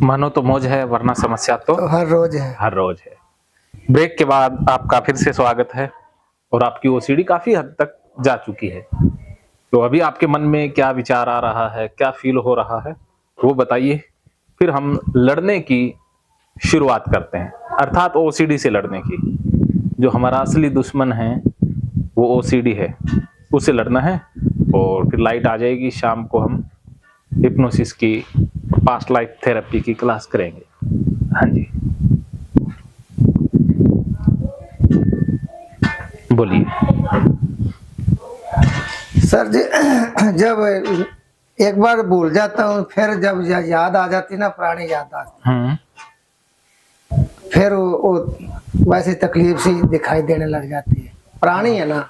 मानो तो मौज है, वरना समस्या तो हर रोज है। हर रोज है। ब्रेक के बाद आपका फिर से स्वागत है और आपकी ओसीडी काफी हद तक जा चुकी है। तो अभी आपके मन में क्या विचार आ रहा है, क्या फील हो रहा है, वो बताइए। फिर हम लड़ने की शुरुआत करते हैं, अर्थात ओसीडी से लड़ने की। जो हमारा असली दुश्मन है वो ओसीडी है, उससे लड़ना है। और फिर लाइट आ जाएगी, शाम को हम हिप्नोसिस की, पास्ट लाइफ थेरेपी की क्लास करेंगे। हाँ जी, बोलिए। सर जी जब एक बार भूल जाता हूँ, फिर जब याद आ जाती ना, पुरानी याद आती, फिर वो वैसी तकलीफ सी दिखाई देने लग जाती है। पुरानी है ना,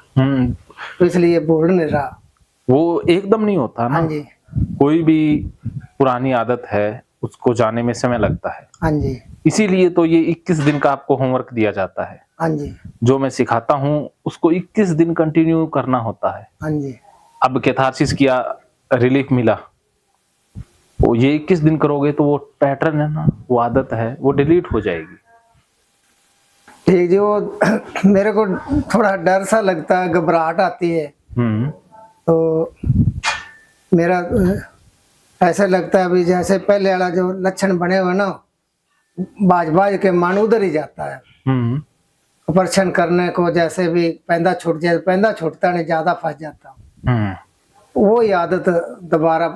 तो इसलिए भूल नहीं रहा। वो एकदम नहीं होता ना। हाँ जी, कोई भी पुरानी आदत है उसको जाने में समय लगता है। हाँ जी, इसीलिए तो ये 21 दिन का आपको होमवर्क दिया जाता है। हाँ जी, जो मैं सिखाता हूँ उसको 21 दिन कंटिन्यू करना होता है। हाँ जी। अब कैथारसिस किया, रिलीफ मिला, वो ये 21 दिन करोगे तो वो पैटर्न है ना, वो आदत है, वो डिलीट हो जाएगी। ठीक जी। वो मेरे को थोड़ा डर सा लगता है, घबराहट आती है। तो मेरा ऐसा लगता है अभी जैसे पहले वाला जो लक्षण बने हुए ना, बाज बाज के मन उधर ही जाता है। ऑपरेशन करने को जैसे भी पैंदा छूट जाए, पैंदा छूटता नहीं, ज्यादा फंस जाता हूँ। वो ही आदत दोबारा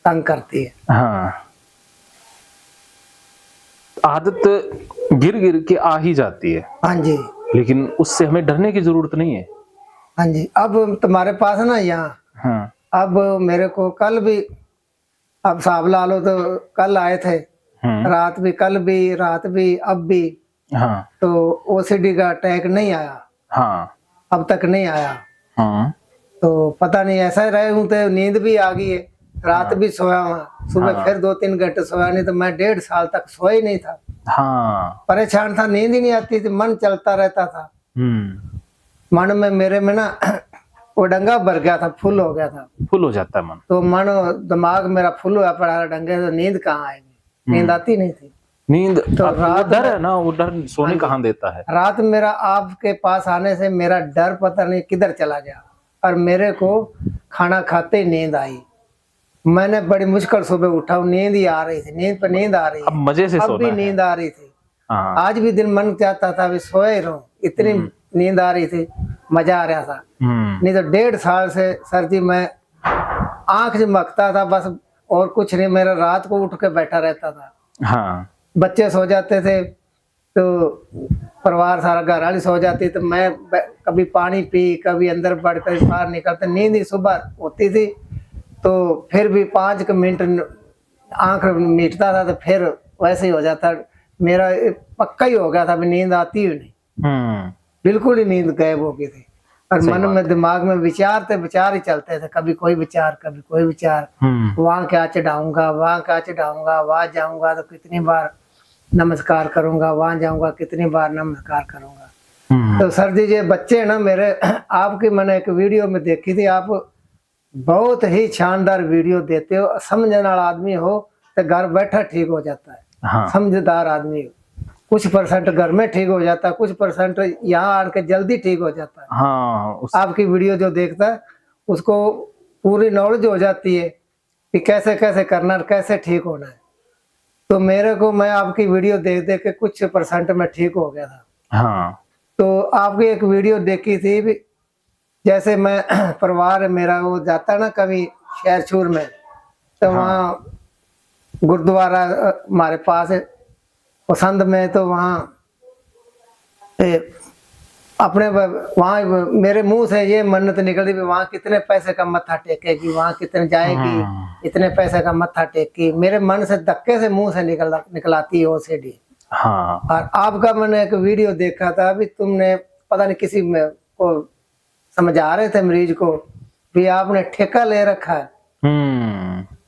तंग करती है। हाँ, आदत गिर गिर के आ ही जाती है। हाँ जी, लेकिन उससे हमें डरने की जरूरत नहीं है। हाँ जी। अब तुम्हारे पास ना यहाँ, हाँ, अब मेरे को कल भी, अब साहब ला लो, तो कल आए थे, रात भी, कल भी, रात भी, अब भी। हाँ, तो ओसीडी का अटैक नहीं आया। हाँ, अब तक नहीं आया। हाँ, तो पता नहीं, ऐसा ही रहे हूँ तो नींद भी आ गई है। रात भी सोया हुआ, सुबह फिर 2-3 घंटे सोया नहीं, तो मैं 1.5 साल तक सोया ही नहीं था। हाँ, परेशान था, नींद ही नहीं आती थी, मन चलता रहता था। मन में मेरे में ना वो डंगा भर गया था, फुल हो गया था। फुल हो जाता है मन। तो मन, दिमाग मेरा फुल हुआ पड़ा डंगे, तो नींद कहाँ आएगी, नींद आती नहीं थी। नींद तो रात डर है ना, वो डर सोने कहाँ देता है। रात मेरा आपके पास आने से मेरा डर पता नहीं किधर चला गया, और मेरे को खाना खाते ही नींद आई। मैंने बड़ी मुश्किल सुबह उठा, नींद ही आ रही थी, नींद पर नींद आ रही है। अब मजे से अब भी नींद आ रही थी। आज भी दिन मन चाहता था अभी सोया ही रहूं, इतनी नींद आ रही थी, मजा आ रहा था। नहीं तो 1.5 साल से सर जी मैं आंख झमकता था बस, और कुछ नहीं। मेरा रात को उठ के बैठा रहता था। हाँ, बच्चे सो जाते थे तो परिवार सारा, घर वाली सो जाती, तो मैं कभी पानी पी, कभी अंदर बढ़ कर बाहर निकलते, नींद ही सुबह होती थी। तो फिर भी 5 मिनट आंख मीटता था, तो फिर वैसे ही हो जाता। मेरा पक्का ही हो गया था, अभी नींद आती ही नहीं, बिल्कुल ही नींद गायब हो गई थी। और मन में, दिमाग में विचार ही चलते थे, कभी कोई विचार, कभी कोई विचार। वहां क्या चढ़ाऊंगा, वहां क्या चढ़ाऊंगा, वहां जाऊंगा तो कितनी बार नमस्कार करूंगा, वहां जाऊंगा कितनी बार नमस्कार करूंगा। तो सर जी, ये बच्चे ना मेरे, आपकी मैंने एक वीडियो में देखी थी, आप बहुत ही शानदार वीडियो देते हो। समझने वाला आदमी हो तो घर बैठा ठीक हो जाता है। हाँ, समझदार आदमी हो, कुछ परसेंट घर में ठीक हो जाता है, कुछ परसेंट यहाँ आके जल्दी ठीक हो जाता है। हाँ, आपकी वीडियो जो देखता है उसको पूरी नॉलेज हो जाती है कि कैसे कैसे करना है, कैसे ठीक होना है। तो मेरे को, मैं आपकी वीडियो देख देख के कुछ परसेंट में ठीक हो गया था। हाँ, तो आपकी एक वीडियो देखी थी भी, जैसे मैं परिवार मेरा वो जाता है ना कभी शहर छूर में, तो वहाँ गुरुद्वारा हमारे पास है पसंद में, तो वहाँ अपने वहाँ मेरे मुंह से ये मन्नत निकली भी वहाँ कितने पैसे का मत्था टेकेगी, वहाँ कितने जाएगी, इतने पैसे का मत्था टेकी। मेरे मन से धक्के से मुंह से निकलाती है ओसीडी। हाँ। और आपका मैंने एक वीडियो देखा था, अभी तुमने पता नहीं किसी में को समझा रहे थे मरीज को भी आपने ठेका ले रखा है,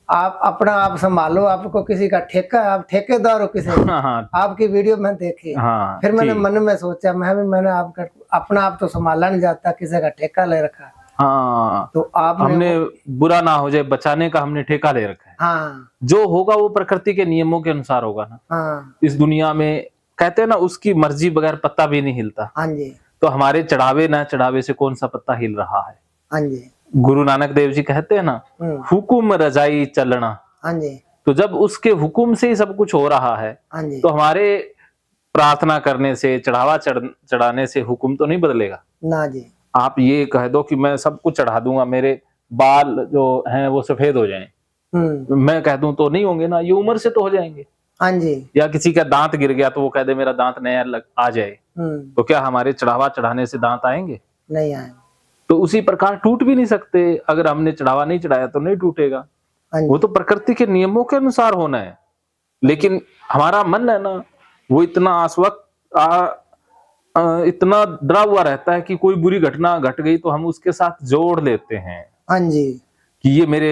आप अपना आप संभालो, आपको किसी का ठेका, आप ठेकेदार हो किसी का। आपकी वीडियो मैंने देखी। फिर मैंने मन में सोचा, मैंने आपका अपना आप तो संभाला नहीं जाता, किसी का ठेका ले रखा है। हाँ, तो आपने हमने बुरा ना हो जाए बचाने का हमने ठेका ले रखा है। हाँ जो होगा वो प्रकृति के नियमों के अनुसार होगा ना। हाँ इस दुनिया में कहते हैं ना, उसकी मर्जी बगैर पत्ता भी नहीं हिलता। हाँ जी तो हमारे चढ़ावे ना चढ़ावे से कौन सा पत्ता हिल रहा है। हाँ जी गुरु नानक देव जी कहते हैं ना, हुकुम रजाई चलना। हाँ जी तो जब उसके हुकुम से ही सब कुछ हो रहा है, हाँ जी तो हमारे प्रार्थना करने से, चढ़ावा चढ़ाने से हुकुम तो नहीं बदलेगा। ना जी आप ये कह दो कि मैं सब कुछ चढ़ा दूंगा, मेरे बाल जो हैं वो सफेद हो जाएं, मैं कह दूं तो नहीं होंगे ना, ये उम्र से तो हो जाएंगे। हाँ जी या किसी का दांत गिर गया तो वो कह दे मेरा दांत नया आ जाए, तो क्या हमारे चढ़ावा चढ़ाने से दांत आएंगे? नहीं आए। तो उसी प्रकार टूट भी नहीं सकते। अगर हमने चढ़ावा नहीं चढ़ाया तो नहीं टूटेगा। हाँ वो जी तो प्रकृति के नियमों के अनुसार होना है। लेकिन हमारा मन है ना, वो इतना इतना डरा हुआ रहता है कि कोई बुरी घटना घट गई तो हम उसके साथ जोड़ लेते हैं हाँ जी कि ये मेरे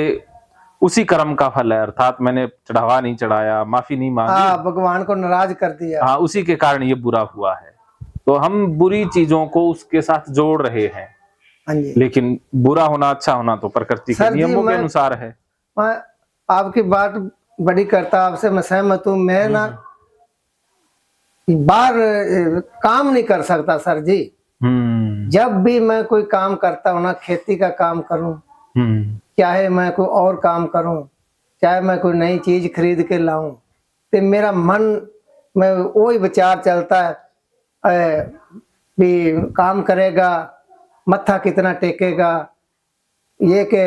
उसी कर्म का फल है, अर्थात मैंने चढ़ावा नहीं चढ़ाया, माफी नहीं मांगी, हाँ भगवान को नाराज कर दिया। हाँ, उसी के कारण ये बुरा हुआ है। तो हम बुरी चीजों को उसके साथ जोड़ रहे हैं। हाँ जी लेकिन बुरा होना अच्छा होना तो प्रकृति के सर जी, नियमों के अनुसार है। मैं आपकी बात बड़ी करता, आपसे मैं सहमत हूँ। मैं ना बाहर काम नहीं कर सकता सर जी। जब भी मैं कोई काम करता हूँ ना, खेती का काम करूँ, चाहे मैं कोई और काम करूँ, चाहे मैं कोई नई चीज खरीद के लाऊं, तो मेरा मन में वही विचार चलता है भी काम करेगा, मत्था कितना टेकेगा, ये के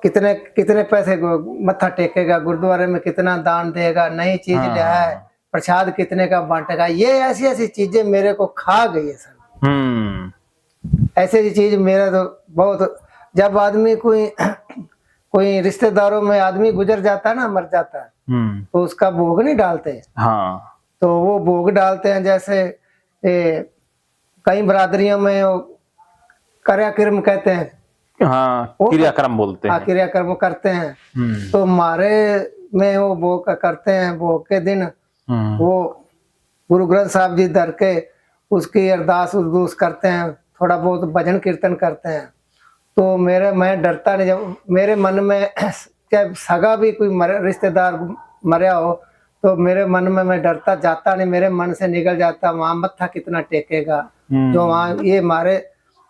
कितने कितने पैसे मत्था टेकेगा, गुरुद्वारे में कितना दान देगा, नई चीज ले आए, प्रसाद कितने का बांटेगा। ये ऐसी ऐसी चीजें मेरे को खा गई है सर। ऐसी चीज मेरा तो बहुत, जब आदमी कोई रिश्तेदारों में आदमी गुजर जाता है ना, मर जाता है, तो उसका भोग नहीं डालते। हाँ, तो वो भोग डालते हैं। जैसे कई बरादरियों में क्रियाक्रम कहते हैं, हाँ, क्रियाक्रम बोलते हैं, क्रियाक्रम करते हैं। तो हमारे में वो भोग करते हैं। भोग के दिन वो गुरु ग्रंथ साहब जी धर के उसकी अरदास उर्दूस करते हैं, थोड़ा बहुत भजन कीर्तन करते हैं। तो मैं डरता नहीं। जब मेरे मन में चाहे सगा भी कोई रिश्तेदार मरा हो, तो मेरे मन में मैं डरता जाता नहीं, मेरे मन से निकल जाता वहां मत्था कितना टेकेगा। जो वहाँ ये हमारे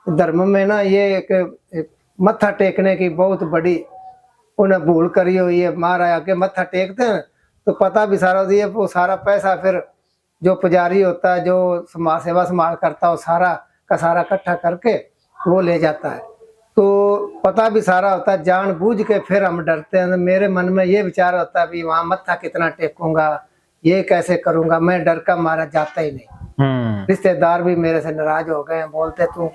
धर्म में ना, ये एक मत्था टेकने की बहुत बड़ी उन्हें भूल करी हुई है। महाराज आके मत्था टेकते हैं तो पता भी सारा दिए, वो सारा पैसा फिर जो पुजारी होता है, जो समाज सेवा संभाल करता है, वो सारा का सारा इकट्ठा करके वो ले जाता है। तो पता भी सारा होता है, जानबूझ के फिर हम डरते हैं। मेरे मन में ये विचार होता है भी वहां मत्था कितना टेकूंगा, ये कैसे करूंगा। मैं डर का मारा जाता ही नहीं। रिश्तेदार भी मेरे से नाराज हो गए हैं, बोलते तू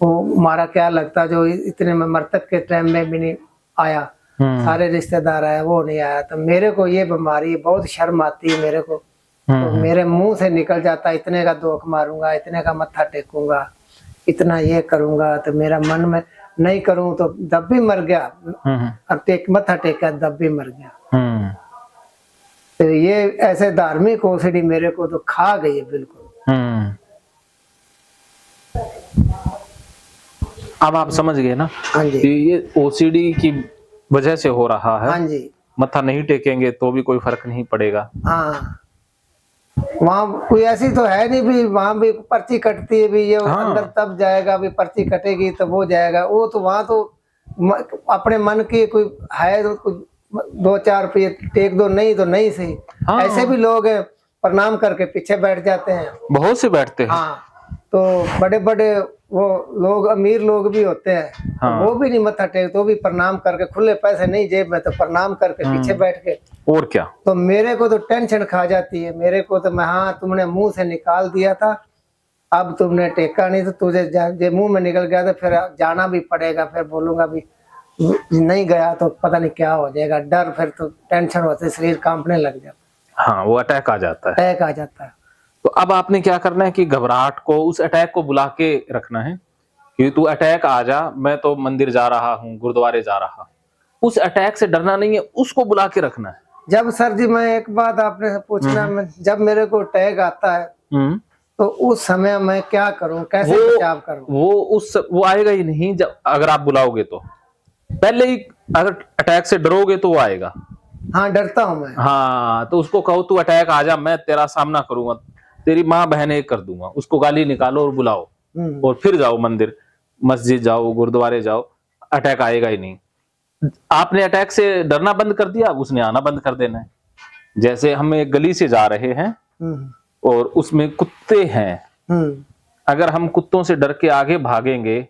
वो हमारा क्या लगता जो इतने में मृतक के टाइम में भी नहीं आया, सारे रिश्तेदार आए, वो नहीं आया। तो मेरे को ये बीमारी बहुत शर्म आती है मेरे को। तो मेरे मुंह से निकल जाता इतने का दोख मारूंगा, इतने का मत्था टेकूंगा, इतना ये करूंगा। तो मेरा मन में नहीं करूं तो दब भी मर गया, अब मत्था टेका दब भी मर गया। तो ये ऐसे धार्मिक ओसीडी मेरे को तो खा गई है बिल्कुल। अब आप समझ गए ना हाँ जी, कि ये ओसीडी की वजह से हो रहा है। हाँ जी, मत्था नहीं टेकेंगे तो भी कोई फर्क नहीं पड़ेगा। हाँ, वहाँ कोई ऐसी तो है नहीं भी, वहाँ भी पर्ची कटती है भी, ये अंदर तब जाएगा भी, पर्ची कटेगी तब वो जाएगा। वो तो वहाँ तो अपने मन की कोई है तो 2-4 रुपये टेक दो, नहीं तो नहीं सही। ऐसे भी लोग हैं, प्रणाम करके पीछे बैठ जाते हैं, बहुत से बैठते हैं। हाँ, तो बड़े बड़े वो लोग, अमीर लोग भी होते हैं, तो वो भी नहीं मत्था टेक, तो भी प्रणाम करके, खुले पैसे नहीं जेब में, तो प्रणाम करके पीछे बैठ के। और क्या, तो मेरे को तो टेंशन खा जाती है मेरे को। तो मैं, हाँ, तुमने मुंह से निकाल दिया था, अब तुमने टेका नहीं, तो तुझे मुंह में निकल गया तो फिर जाना भी पड़ेगा। फिर बोलूंगा भी नहीं गया तो पता नहीं क्या हो जाएगा। डर, फिर तो टेंशन होती है, शरीर कांपने लग जाता। हाँ, वो अटैक आ जाता है, अटैक आ जाता है। तो अब आपने क्या करना है कि घबराहट को, उस अटैक को बुला के रखना है कि तू अटैक आ जा, मैं तो मंदिर जा रहा हूँ, गुरुद्वारे जा रहा हूँ। उस अटैक से डरना नहीं है, उसको बुला के रखना है। जब सर जी, मैं एक बात आपने पूछना, जब मेरे को अटैक आता है तो उस समय मैं क्या करूं, कैसे बचाव करूं? वो आएगा ही नहीं जब अगर आप बुलाओगे तो। पहले ही अगर अटैक से डरोगे तो वो आएगा। हाँ, डरता हूं मैं। हाँ, तो उसको कहो तू अटैक आ जा, मैं तेरा सामना करूंगा, तेरी माँ बहन एक कर दूंगा। उसको गाली निकालो और बुलाओ और फिर जाओ मंदिर, मस्जिद जाओ, गुरुद्वारे जाओ, अटैक आएगा ही नहीं। आपने अटैक से डरना बंद कर दिया, उसने आना बंद कर देना है। जैसे हम एक गली से जा रहे हैं और उसमें कुत्ते हैं, अगर हम कुत्तों से डर के आगे भागेंगे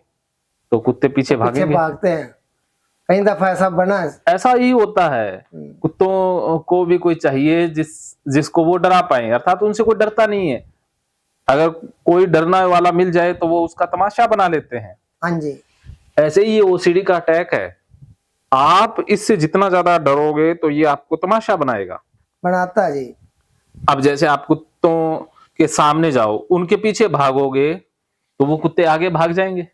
तो कुत्ते पीछे भागेंगे, भागते हैं। कई दफा ऐसा बना है। ऐसा ही होता है। कुत्तों को भी कोई चाहिए जिसको वो डरा पाए, अर्थात उनसे कोई डरता नहीं है। अगर कोई डरने वाला मिल जाए तो वो उसका तमाशा बना लेते हैं। हाँ जी। ऐसे ही ये ओसीडी का अटैक है। आप इससे जितना ज्यादा डरोगे तो ये आपको तमाशा बनाएगा, बनाता है जी। अब जैसे आप कुत्तों के सामने जाओ, उनके पीछे भागोगे तो वो कुत्ते आगे भाग जाएंगे।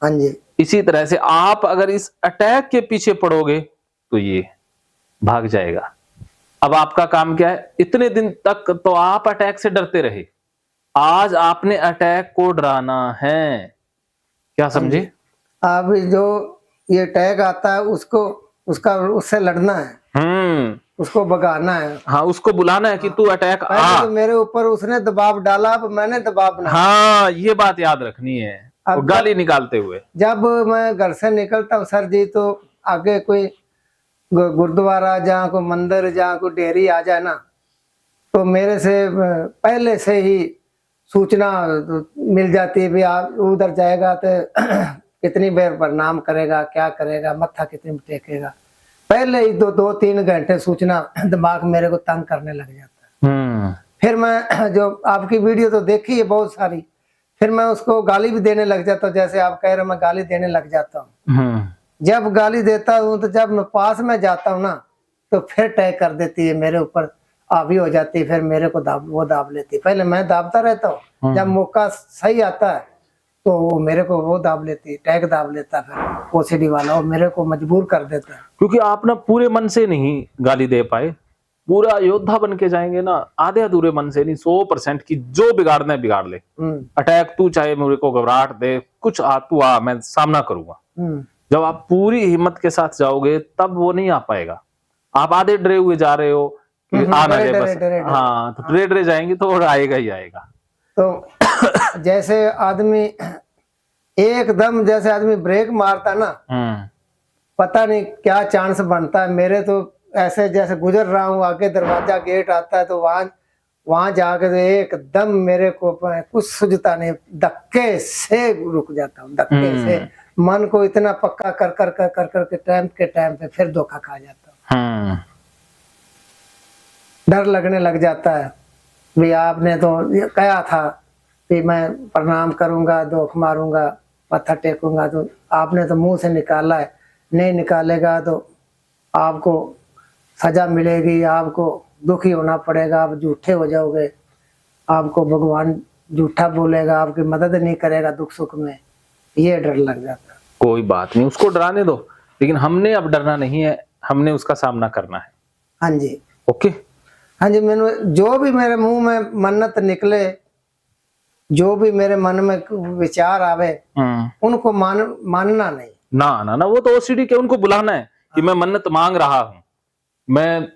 हाँ जी। इसी तरह से आप अगर इस अटैक के पीछे पड़ोगे तो ये भाग जाएगा। अब आपका काम क्या है? इतने दिन तक तो आप अटैक से डरते रहे, आज आपने अटैक को डराना है। क्या समझे? अब जो ये अटैक आता है उससे लड़ना है, उसको भगाना है। हाँ, उसको बुलाना है कि तू अटैक आ। तो मेरे ऊपर उसने दबाव डाला, अब मैंने दबाव बनाया। हाँ, ये बात याद रखनी है। अब गाली निकालते हुए जब मैं घर से निकलता हूँ सर जी, तो आगे कोई गुरुद्वारा जहाँ को मंदिर जहाँ को डेयरी आ जाए ना, तो मेरे से पहले से ही सूचना मिल जाती है भी आप उधर जाएगा तो कितनी बार प्रणाम करेगा, क्या करेगा, मत्था कितनी टेकेगा। पहले ही दो तीन घंटे सूचना दिमाग मेरे को तंग करने लग जाता है। फिर मैं जो आपकी वीडियो तो देखी है बहुत सारी, फिर मैं उसको गाली भी देने लग जाता हूँ। जैसे आप कह रहे हो, मैं गाली देने लग जाता हूँ। जब गाली देता हूँ तो जब मैं पास में जाता हूँ ना, तो फिर तय कर देती है मेरे ऊपर, हावी हो जाती है, फिर मेरे को वो दाब लेती है। पहले मैं दाबता रहता हूँ, जब मौका सही आता है तो वो मेरे को वो दाब लेती है, टैग दाब लेता है फिर ओसीडी वाला, और मेरे को मजबूर कर देता है। क्योंकि आप ना पूरे मन से नहीं गाली दे पाए, पूरा योद्धा बन के जाएंगे ना, आधे अधूरे मन से नहीं, 100% की जो बिगाड़ना है बिगाड़ ले। अटैक तू चाहे मेरे को घबराहट दे, कुछ तू आ, मैं सामना करूंगा। जब आप पूरी हिम्मत के साथ जाओगे तब वो नहीं आ पाएगा। आप आधे डरे हुए जा रहे हो कि आ ना जाए बस। हाँ, तो डरे जाएंगे तो आएगा ही आएगा। तो जैसे आदमी एकदम जैसे आदमी ब्रेक मारता ना, पता नहीं क्या चांस बनता है। मेरे तो ऐसे जैसे गुजर रहा हूँ, आगे दरवाजा गेट आता है तो वहां जाके तो एकदम मेरे को कुछ सूझता नहीं, धक्के से रुक जाता हूँ, धक्के से मन को इतना पक्का कर कर के टाइम पे फिर धोखा खा जाता हूँ। डर लगने लग जाता है भी आपने तो कहा था कि मैं प्रणाम करूंगा, धोख मारूंगा, मत्था टेकूंगा, तो आपने तो मुंह से निकाला है, नहीं निकालेगा तो आपको सजा मिलेगी, आपको दुखी होना पड़ेगा, आप झूठे हो जाओगे, आपको भगवान झूठा बोलेगा, आपकी मदद नहीं करेगा दुख सुख में। ये डर लग जाता है। कोई बात नहीं, उसको डराने दो, लेकिन हमने अब डरना नहीं है, हमने उसका सामना करना है। हाँ जी। ओके। हाँ जी। मैंने जो भी मेरे मुंह में मन्नत निकले, जो भी मेरे मन में विचार आवे, उनको मानना नहीं। ना, वो तो ओसीडी के, उनको बुलाना है कि मैं मन्नत मांग रहा हूँ, मैं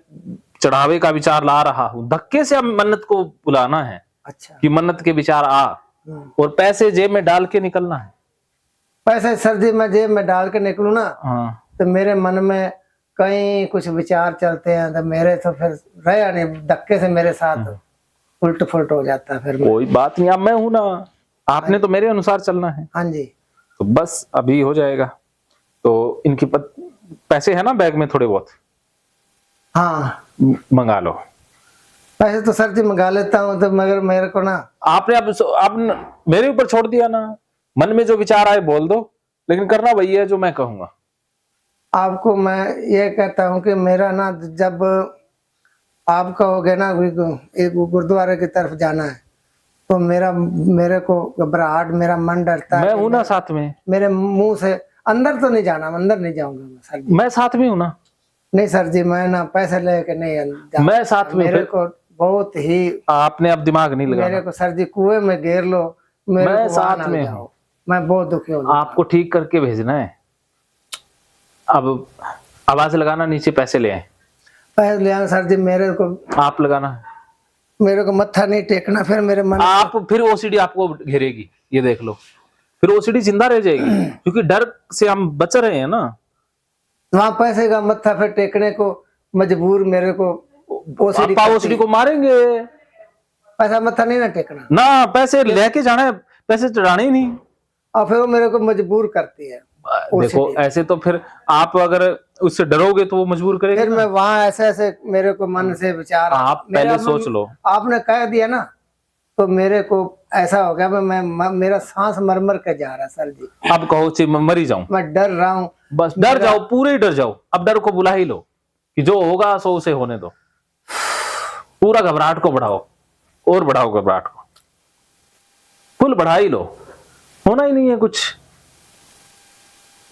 चढ़ावे का विचार ला रहा हूँ। धक्के से अब मन्नत को बुलाना है। अच्छा। कि मन्नत के विचार आ, और पैसे जेब में डाल के निकलना है। पैसे सर जी मैं जेब में डाल के निकलूं ना, तो मेरे मन में कई कुछ विचार चलते हैं, तो मेरे तो फिर रहा नहीं, धक्के से मेरे साथ उल्ट फुल्ट हो जाता है। फिर कोई बात नहीं, अब मैं हूं ना, आपने तो मेरे अनुसार चलना है। हाँ जी। तो बस अभी हो जाएगा। तो इनकी पैसे है ना बैग में थोड़े बहुत? हाँ, मंगा लो। पैसे तो सर जी मंगा लेता हूँ, तो मगर मेरे को ना, आपने अब मेरे ऊपर छोड़ दिया ना, मन में जो विचार आए बोल दो, लेकिन करना वही है जो मैं कहूंगा। आपको मैं ये कहता हूँ कि मेरा ना, जब आप कहोगे ना एक गुरुद्वारे की तरफ जाना है, तो मेरे को घबराहट, मेरा मन डरता है। मैं हूं ना साथ में, मेरे मुंह से अंदर तो नहीं जाना, अंदर नहीं जाऊंगा सर जी। मैं साथ में हूं ना। नहीं सर जी, मैं ना पैसे लेके नहीं मैं साथ में, मेरे को बहुत ही आपने अब दिमाग नहीं मेरे लगाना, को सर जी कुएं में घेर लो, मेरे मैं को साथ वहां ना में ले जाओ, मैं बहुत दुखी हूँ। आपको ठीक करके भेजना है। अब आवाज लगाना, नीचे पैसे ले आए, पैसे ले आना सर जी, मेरे आप लगाना, को मत्था नहीं टेकना, फिर मेरे मन आप फिर ओसीडी आपको घेरेगी, ये देख लो, फिर ओसीडी जिंदा रह जाएगी, क्योंकि डर से हम बच रहे हैं ना। वहां पैसे का मत्था फिर टेकने को मजबूर मेरे को ओसीडी आप ओसीडी को मारेंगे पैसा मत्था नहीं ना टेकना ना, पैसे लेके जाना है, पैसे चढ़ाने ही नहीं। और फिर वो मेरे को मजबूर करती है। देखो ऐसे तो फिर आप अगर उससे डरोगे तो वो मजबूर करेगी फिर ना। मैं वहां ऐसे मेरे को मन से विचार आप पहले सोच लो। आपने कह दिया ना, तो मेरे को ऐसा हो गया, मेरा सांस मर के जा रहा सर जी। अब कहो ची मैं मर ही जाऊं, मैं डर रहा हूँ, बस डर जाओ, पूरे ही डर जाओ। अब डर को बुला ही लो कि जो होगा सो उसे होने दो। पूरा घबराहट को बढ़ाओ, और बढ़ाओ घबराहट को, फुल बढ़ा ही लो, होना ही नहीं है कुछ।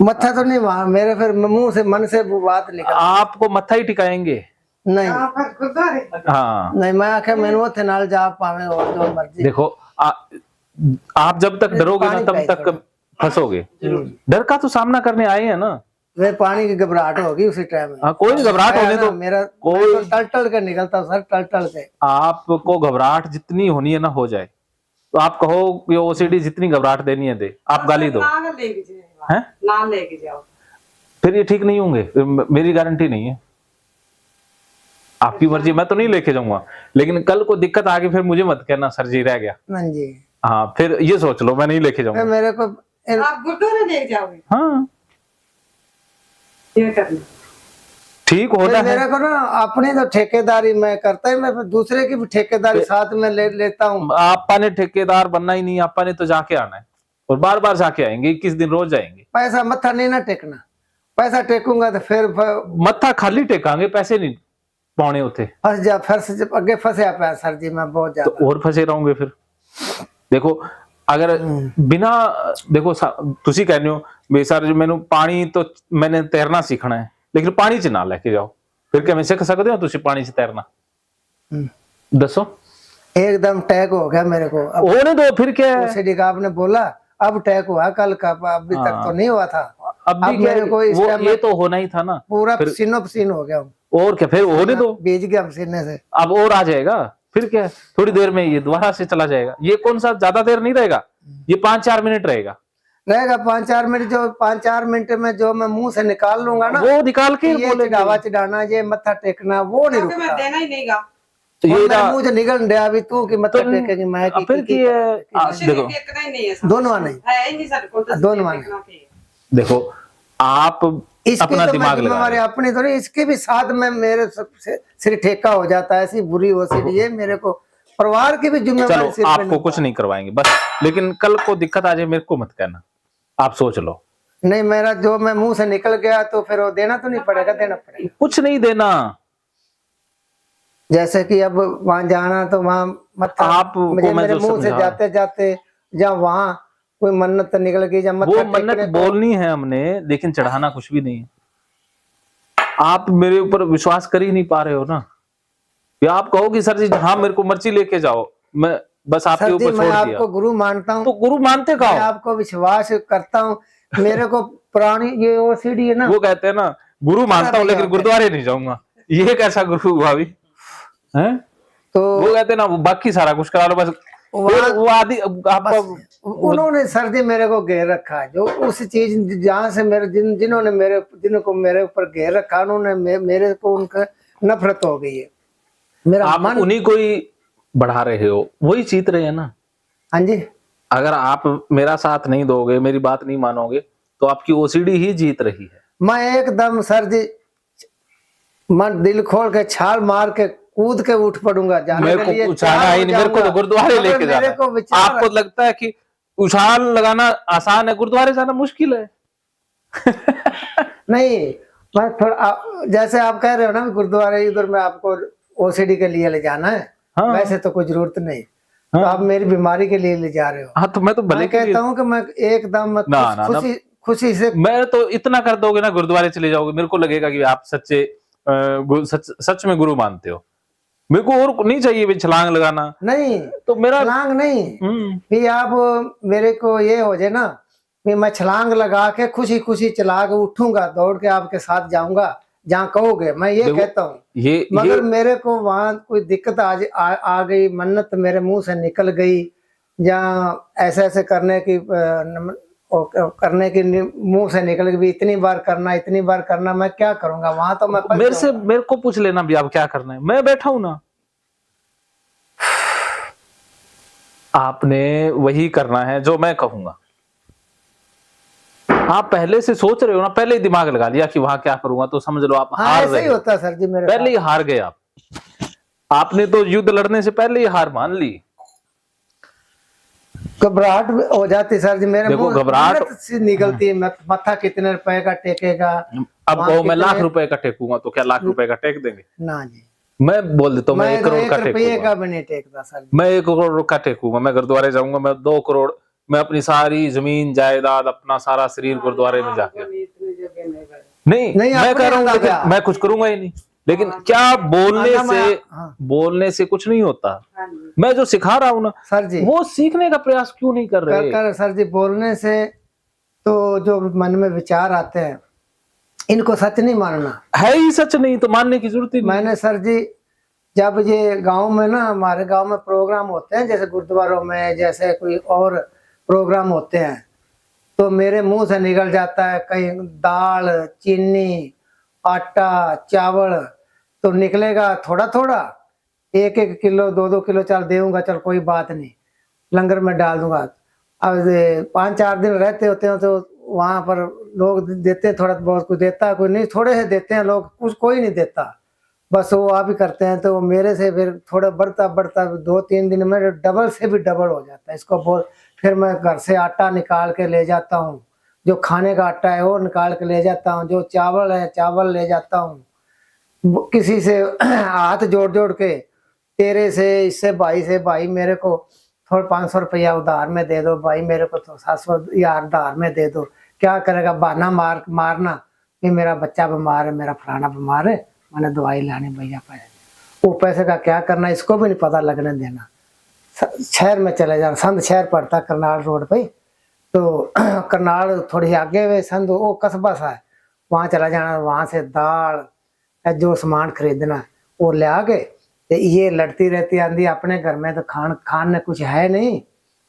मत्था तो नहीं वहां मेरे, फिर मुंह से मन से वो बात निकल, आपको मत्था ही टिकाएंगे। नहीं हाँ नहीं, मैं आखे मैंने वो थे नाल जा पावे और जो मर्जी। देखो आप जब तक डरोगे ना तब तक फंसोगे। डर का तो सामना करने आए हैं ना। वे पानी की घबराहट होगी उसी टाइम में। हाँ, कोई घबराहट होने दो, मेरा कोई तो टल के निकलता सर, टल के। आपको घबराहट जितनी होनी है ना हो जाए, तो आप कहो कि ओसीडी जितनी घबराहट देनी है दे, आप गाली दो, हैं ना लेके जाओ, फिर ये ठीक नहीं होंगे, मेरी गारंटी नहीं है। आपकी मर्जी, मैं तो नहीं लेके जाऊंगा, लेकिन कल को दिक्कत आ गई फिर मुझे मत कहना सर जी रह गया। हाँ जी, हाँ फिर ये सोच लो मैं नहीं लेके जाऊंगा। मेरे को आप गुरुद्वारे लेके जाओगे, हाँ ये करना ठीक होना है। मेरे को ना अपनी तो ठेकेदारी मैं करता ही, मैं दूसरे की भी ठेकेदारी साथ में लेता हूँ। आपा ने ठेकेदार बनना ही नहीं, आपा ने तो जाके आना है, और बार बार जाके आएंगे, 21 दिन रोज जाएंगे। पैसा मत्था नहीं ना टेकना, पैसा टेकूंगा तो फिर मत्था खाली टेकांगे, पैसे नहीं पाने होते। फंस अगे फंसे पे सर जी, मैं बहुत ज्यादा तो और फंसे रहूंगे फिर। देखो अगर बिना देखो तुसी कहने हो बे सर जी मैंने पानी तो मैंने तैरना सीखना है, लेकिन पानी च ना लेके जाओ, फिर क्या मैं सीख सकते हो तुसी पानी से तैरना? दसो। एकदम टैग हो गया मेरे को। अब होने दो, फिर क्या है? ओसीडी का आपने बोला, अब टैग हुआ, कल का अभी तक तो नहीं हुआ था। अब भी मेरे को इस टाइम ये तो होना ही था ना, पूरा पसीनो पसीन हो गया हूँ। और क्या, फिर होने दो, बीज गया पसीने से। अब और आ जाएगा, फिर क्या थोड़ी देर में ये दोबारा से चला जाएगा। ये कौन सा ज्यादा देर नहीं रहेगा, ये 5-4 मिनट रहेगा 5-4 मिनट, जो 5-4 मिनट में जो मैं मुंह से निकाल लूंगा ना, वो निकाल के ये चढ़ावा चढ़ाना, ये मत्था टेकना, वो नहीं मैं रुकता। देना ही नहीं गा। ये मेरे मुंह से निकल गया अभी तू कि मत्था टेकेगी, मैं की फिर की देखो टेकना ही नहीं है, दोनों नहीं है ही नहीं सर को, दोनों देखो आप इसकी अपना तो दिमाग लगा हमारे अपनी तो नहीं, इसके भी साथ में मेरे सबसे सिर ठेका हो जाता है। ऐसी बुरी ओसीडी है मेरे को, परिवार की भी जिम्मेवारी चलो आपको कुछ नहीं करवाएंगे बस, लेकिन कल को दिक्कत आ जाए मेरे को मत कहना, आप सोच लो। नहीं, मेरा जो मैं मुंह से निकल गया तो फिर वो देना तो नहीं पड़ेगा, देना पड़ेगा। कुछ नहीं देना, जैसे कि अब वहां जाना तो वहां मत्था, आपको मुझे मैं मेरे जो मुंह से समझा, जाते जाते जहाँ वहां कोई मन्नत निकल गई, जब वो मन्नत बोलनी है हमने, लेकिन चढ़ाना कुछ भी नहीं है। आप मेरे ऊपर विश्वास कर ही नहीं पा रहे हो ना, या आप कहोगे सर जी हाँ मेरे को मर्जी लेके जाओ, मैं बस आपके ऊपर छोड़ दिया। आपको गुरु मानता हूँ, तो गुरु मानते मैं कहो, आपको विश्वास करता हूँ। मेरे को पुरानी ये ओसीडी है ना, वो कहते हैं ना गुरु मानता हूँ लेकिन गुरुद्वारे नहीं जाऊंगा, ये कैसा गुरु हुआ अभी है? तो वो कहते हैं ना वो बाकी सारा कुछ करा लो बस, वो आदि आपका उन्होंने सर जी मेरे को घेर रखा है, जो उस चीज जहाँ से मेरे जिन्होंने जिनको मेरे ऊपर घेर रखा, उन्होंने मेरे को उनका नफरत हो गई है। मेरा आप मन उन्हीं को ही बढ़ा रहे हो, वही जीत रहे हैं ना। हाँ जी, अगर आप मेरा साथ नहीं दोगे, मेरी बात नहीं मानोगे, तो आपकी ओसीडी ही जीत रही है। मैं एकदम सर जी मन दिल खोल के छाल मार के कूद के उठ पड़ूंगा जाने मेरे के लिए। को उछालना ही नहीं, मेरे को तो गुरुद्वारे लेके जाना है। आपको लगता है कि उछाल लगाना आसान है, गुरुद्वारे जाना मुश्किल है। नहीं, मैं थोड़ा जैसे आप कह रहे हो ना गुरुद्वारे इधर में आपको ओसीडी के लिए ले जाना है, हाँ। वैसे तो कोई जरूरत नहीं, हाँ। तो आप मेरी बीमारी के लिए ले जा रहे हो। हाँ तो मैं तो भले मैं कहता हूँ कि मैं एकदम खुशी से, मैं तो इतना कर दोगे ना, गुरुद्वारे चले जाओगे, मेरे को लगेगा कि आप सच्चे सच में गुरु मानते हो। मेरे को और नहीं चाहिए भी छलांग लगाना, नहीं तो मेरा छलांग नहीं, भी आप मेरे को ये हो जाए ना भी मैं छलांग लगा के खुशी खुशी चला के उठूंगा, दौड़ के आपके साथ जाऊंगा जहाँ कहोगे, मैं ये देखो, कहता हूँ। ये मगर मेरे को वहां कोई दिक्कत आ गई, मन्नत मेरे मुंह से निकल गई, या ऐसे ऐसे करने की मुंह से निकल गई, इतनी बार करना, मैं क्या करूंगा वहां, तो मैं मेरे को पूछ लेना भी आप क्या करना है, मैं बैठा हूं ना। आपने वही करना है जो मैं कहूंगा। आप पहले से सोच रहे हो ना, पहले ही दिमाग लगा लिया कि वहां क्या करूंगा, तो समझ लो आप हार ऐसे ही होता है सर जी मेरे पहले ही हार गए आप। आपने तो युद्ध लड़ने से पहले ही हार मान ली। घबराहट हो जाती सर जी मेरे देखो, मुंह घबराहट से निकलती है, मत्था कितने रुपए का टेकेगा। अब कहो मैं लाख रुपए का टेकूंगा, तो क्या लाख रुपए का टेक देंगे? ना जी, मैं बोल देता हूँ मैं 1 करोड़ का रुपये टेकूंगा, का भी नहीं टेकता सर जी। मैं 1 करोड़ का टेकूंगा, मैं गुरुद्वारे जाऊंगा, मैं 2 करोड़, मैं अपनी सारी जमीन जायदाद, अपना सारा शरीर गुरुद्वारे में जाके, नहीं मैं कह रहा हूँ, लेकिन मैं कुछ करूंगा ही नहीं। लेकिन क्या बोलने से कुछ नहीं होता। मैं जो सिखा रहा हूँ ना सर जी, वो सीखने का प्रयास क्यों नहीं कर रहे? सर जी बोलने से तो जो मन में विचार आते हैं इनको सच नहीं मानना है ही सच, नहीं तो मानने की जरूरत ही नहीं। मैंने सर जी जब ये गांव में ना, हमारे गांव में प्रोग्राम होते हैं, जैसे गुरुद्वारों में जैसे कोई और प्रोग्राम होते हैं, तो मेरे मुंह से निकल जाता है कहीं दाल, चीनी, आटा, चावल, तो निकलेगा थोड़ा थोड़ा, 1-1 किलो 2-2 किलो चल देऊंगा, चल कोई बात नहीं, लंगर में डाल दूंगा। अब 5-4 दिन रहते होते हैं तो वहां पर लोग देते हैं, थोड़ा बहुत कुछ देता है, कोई नहीं, थोड़े से देते हैं लोग, कुछ कोई नहीं देता, बस वो आप ही करते हैं। तो वो मेरे से फिर थोड़ा बढ़ता 2-3 दिन में डबल से भी डबल हो जाता है इसको बोल। फिर मैं घर से आटा निकाल के ले जाता हूँ, जो खाने का आटा है वो निकाल के ले जाता हूँ, जो चावल है चावल ले जाता हूँ, किसी से हाथ जोड़ जोड़ के, तेरे से, इससे भाई मेरे को थोड़ा 500 रुपया उधार में दे दो भाई, मेरे को तो 700 यार उधार में दे दो। क्या करेगा, बहाना मारना कि मेरा बच्चा बीमार है, मेरा फलाना बीमार है, मैंने दवाई लाने भैया पैसे, वो पैसे का क्या करना, इसको भी नहीं पता लगने देना। शहर में चले जाना, संत शहर पड़ता करनाल रोड पे, तो करनाल थोड़ी आगे वे संत वो कस्बा सा है, वहाँ चला जाना, वहाँ से दाल जो सामान खरीदना वो ले आके, ये लड़ती रहती आंधी अपने घर में, तो खान ने कुछ है नहीं,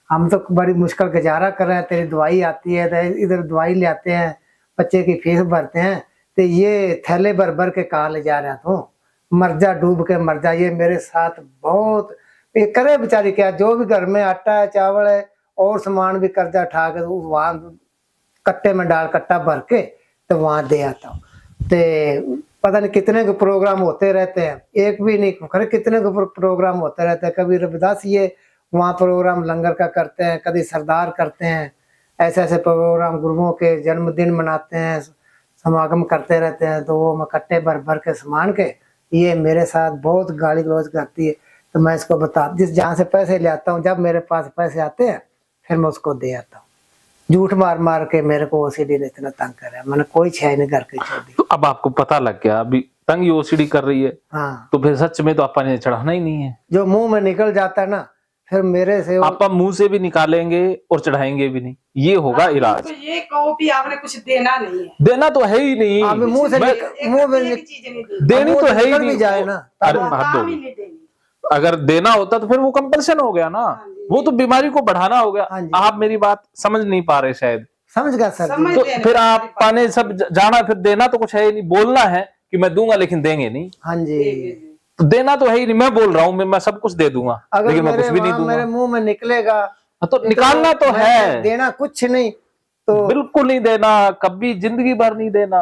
हम तो बड़ी मुश्किल गुजारा कर रहे हैं, तेरी दवाई आती है, तो इधर दवाई ले आते हैं, बच्चे की फीस भरते हैं, तो ये थैले भर भर के कहा ले जा रहा तू, मर जा, डूब के मर जा। ये मेरे साथ बहुत ये करे बेचारी, क्या जो भी घर में आटा है चावल है और सामान भी कर्जा उठा के वहां कट्टे में डाल, कट्टा भर के तो वहां दे आता हूँ। तो पता नहीं कितने के प्रोग्राम होते रहते हैं, एक भी नहीं खरे कितने के प्रोग्राम होते रहते हैं। कभी रविदास ये वहाँ प्रोग्राम लंगर का करते हैं, कभी सरदार करते हैं, ऐसे ऐसे प्रोग्राम गुरुओं के जन्मदिन मनाते हैं, समागम करते रहते हैं, तो वो मैं कट्टे भर भर के सामान के, ये मेरे साथ बहुत गाली गलौज करती है। तो मैं इसको बता, जिस जहाँ से पैसे ले आता हूँ, जब मेरे पास पैसे आते हैं फिर मैं उसको दे आता हूँ। झूठ मार मार के मेरे को ओसीडी ने इतना तंग करा, मैंने कोई छह नहीं घर के छोड़ दी। तो अब आपको पता लग गया अभी तंग ये ओसीडी कर रही है, हाँ, तो फिर सच में तो आपा ने चढ़ाना ही नहीं है। जो मुंह में निकल जाता है ना, फिर मेरे से आपा मुंह से भी निकालेंगे और चढ़ाएंगे भी नहीं, ये होगा इलाज। तो ये कहो भी आपने कुछ देना नहीं है, देना तो है ही नहीं, आप मुंह से मुंह में चीजें नहीं देनी, देनी तो है ही निकल भी नहीं जाए ना, अरे काम हद ही होगी। नहीं देनी। अगर देना होता तो फिर वो कंपल्सन हो गया ना, वो तो बीमारी को बढ़ाना हो गया। हाँ जी। आप मेरी बात समझ नहीं पा रहे शायद, समझ गया सर जी। समझ तो देना फिर है, आप पाने सब जाना, फिर देना तो कुछ है ही नहीं। बोलना है कि मैं दूंगा लेकिन देंगे नहीं, हाँ जी, तो देना तो है ही नहीं। मैं बोल रहा हूँ मैं सब कुछ दे दूंगा, अगर लेकिन मैं कुछ भी नहीं दूंगा। मेरे मुंह में निकलेगा तो निकालना तो है, देना कुछ नहीं, तो बिल्कुल नहीं देना, कभी जिंदगी भर नहीं देना।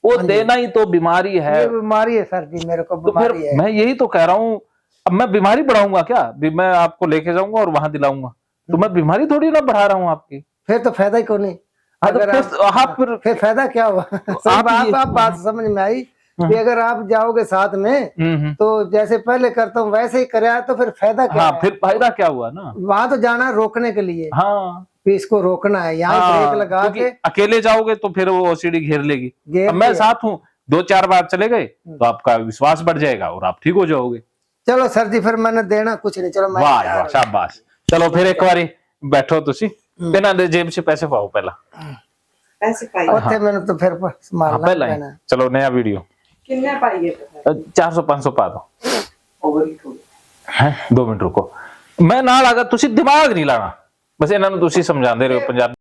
वो देना ही तो बीमारी है, ये बीमारी है सर जी, मेरे को तो फिर बीमारी है। मैं यही तो कह रहा हूँ। अब मैं बीमारी बढ़ाऊंगा क्या? मैं आपको लेके जाऊंगा और वहां दिलाऊंगा, तो मैं बीमारी थोड़ी ना बढ़ा रहा हूँ आपकी। फिर तो फायदा ही को नहीं। अगर आप फिर फायदा क्या हुआ? आप बात समझ में आई कि अगर आप जाओगे साथ में तो जैसे पहले करता हूँ वैसे ही कराया, तो फिर फायदा क्या? हाँ, फिर फायदा क्या हुआ ना, वहां तो जाना है रोकने के लिए। हाँ, इसको रोकना है, यहाँ ब्रेक लगा के। अकेले जाओगे तो फिर वो ओसीडी घेर लेगी। अब मैं साथ हूँ, 2-4 बार चले गए तो आपका विश्वास बढ़ जाएगा और आप ठीक हो जाओगे। चलो सर जी फिर मैंने देना कुछ नहीं, चलो मैं वाह वाह शाबाश। चलो फिर एक बारी बैठो तुसी ते ना दे जेब च पैसे पाओ पहला। पैसे पाई ਉੱਥੇ ਮੈਨੂੰ ਤਾਂ ਫਿਰ हाँ, संभालना पहला ही पैना। चलो नया वीडियो किन्ने पाइए तो 400-500 पा दो। ओवर ही थोड़ी है 2 मिनट रुको मैं नाल आगा तुसी दिमाग नहीं लाना बस इन्हां नूं तुसी समझांदे रहो पंजाबी